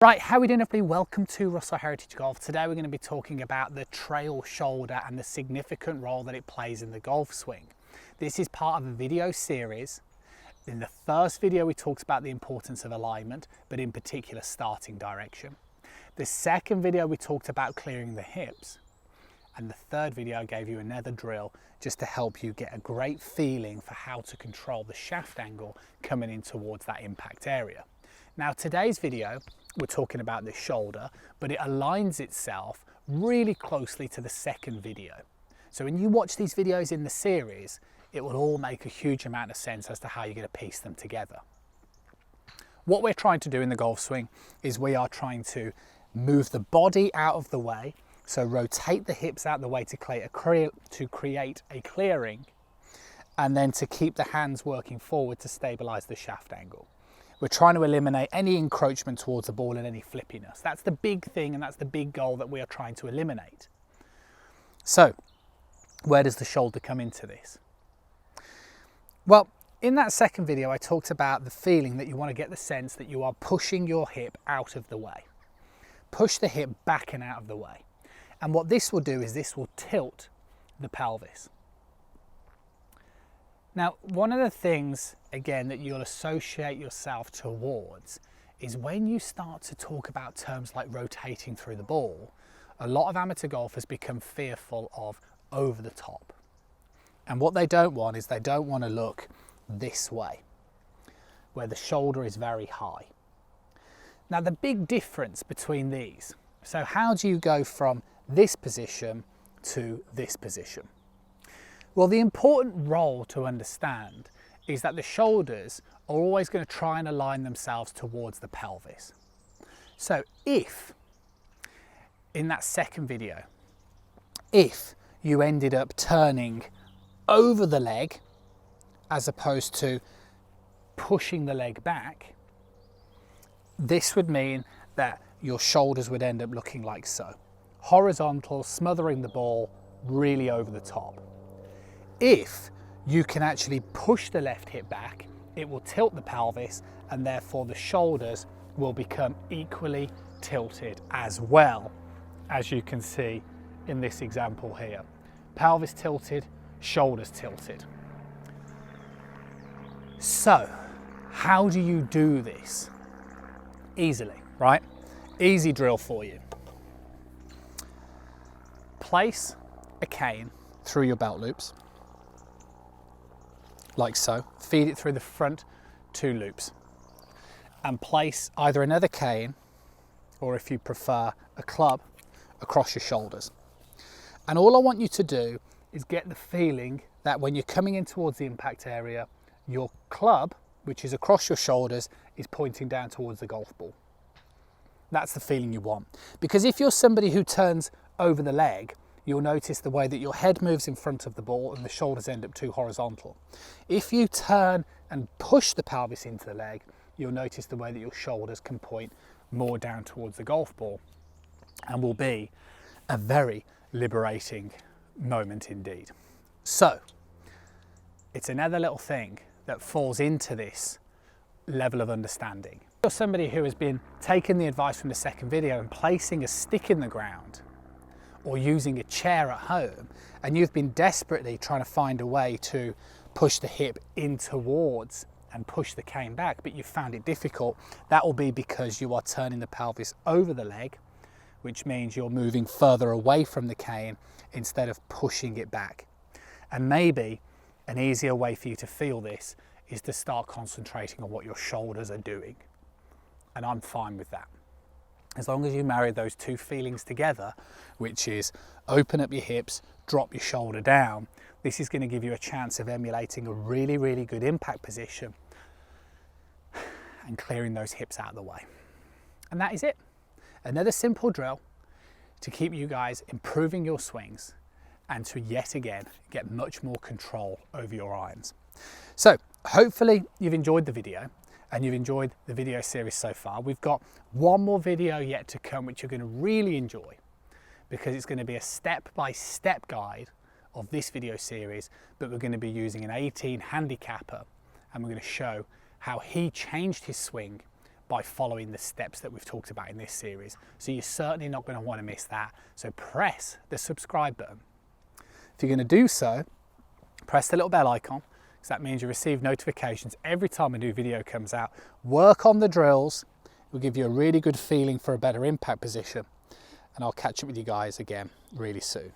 Right, how are we doing everybody? Welcome to Russell Heritage Golf. Today we're going to be talking about the trail shoulder and the significant role that it plays in the golf swing. This is part of a video series. In the first video we talked about the importance of alignment, but in particular starting direction. The second video we talked about clearing the hips. And the third video I gave you another drill just to help you get a great feeling for how to control the shaft angle coming in towards that impact area. Now today's video, we're talking about the shoulder, but it aligns itself really closely to the second video. So when you watch these videos in the series, it will all make a huge amount of sense as to how you're going to piece them together. What we're trying to do in the golf swing is we are trying to move the body out of the way, so rotate the hips out of the way to create a clearing, and then to keep the hands working forward to stabilize the shaft angle. We're trying to eliminate any encroachment towards the ball and any flippiness. That's the big thing, and that's the big goal that we are trying to eliminate. So, where does the shoulder come into this? Well, in that second video, I talked about the feeling that you want to get the sense that you are pushing your hip out of the way. Push the hip back and out of the way. And what this will do is this will tilt the pelvis. Now, one of the things, again, that you'll associate yourself towards is when you start to talk about terms like rotating through the ball, a lot of amateur golfers become fearful of over the top. And what they don't want is they don't want to look this way, where the shoulder is very high. Now, the big difference between these, so how do you go from this position to this position? Well, the important role to understand is that the shoulders are always going to try and align themselves towards the pelvis. So if, in that second video, if you ended up turning over the leg as opposed to pushing the leg back, this would mean that your shoulders would end up looking like so. Horizontal, smothering the ball, really over the top. If you can actually push the left hip back, it will tilt the pelvis, and therefore the shoulders will become equally tilted as well, as you can see in this example here. Pelvis tilted, shoulders tilted. So, how do you do this? Easily, right? Easy drill for you. Place a cane through your belt loops, like so. Feed it through the front 2 loops, and place either another cane, or if you prefer a club, across your shoulders. And all I want you to do is get the feeling that when you're coming in towards the impact area, your club, which is across your shoulders, is pointing down towards the golf ball. That's the feeling you want. Because if you're somebody who turns over the leg, you'll notice the way that your head moves in front of the ball and the shoulders end up too horizontal. If you turn and push the pelvis into the leg, you'll notice the way that your shoulders can point more down towards the golf ball, and will be a very liberating moment indeed. So, it's another little thing that falls into this level of understanding. If you're somebody who has been taking the advice from the second video and placing a stick in the ground, or using a chair at home, and you've been desperately trying to find a way to push the hip in towards and push the cane back, but you found it difficult, that will be because you are turning the pelvis over the leg, which means you're moving further away from the cane instead of pushing it back. And maybe an easier way for you to feel this is to start concentrating on what your shoulders are doing. And I'm fine with that. As long as you marry those two feelings together, which is open up your hips, drop your shoulder down, this is going to give you a chance of emulating a really, really good impact position and clearing those hips out of the way. And that is it. Another simple drill to keep you guys improving your swings and to yet again get much more control over your irons. So hopefully you've enjoyed the video. And you've enjoyed the video series so far. We've got one more video yet to come, which you're going to really enjoy, because it's going to be a step-by-step guide of this video series, but we're going to be using an 18 handicapper, and we're going to show how he changed his swing by following the steps that we've talked about in this series. So you're certainly not going to want to miss that. So press the subscribe button. If you're going to do so, press the little bell icon, because that means you receive notifications every time a new video comes out. Work on the drills. It will give you a really good feeling for a better impact position. And I'll catch up with you guys again really soon.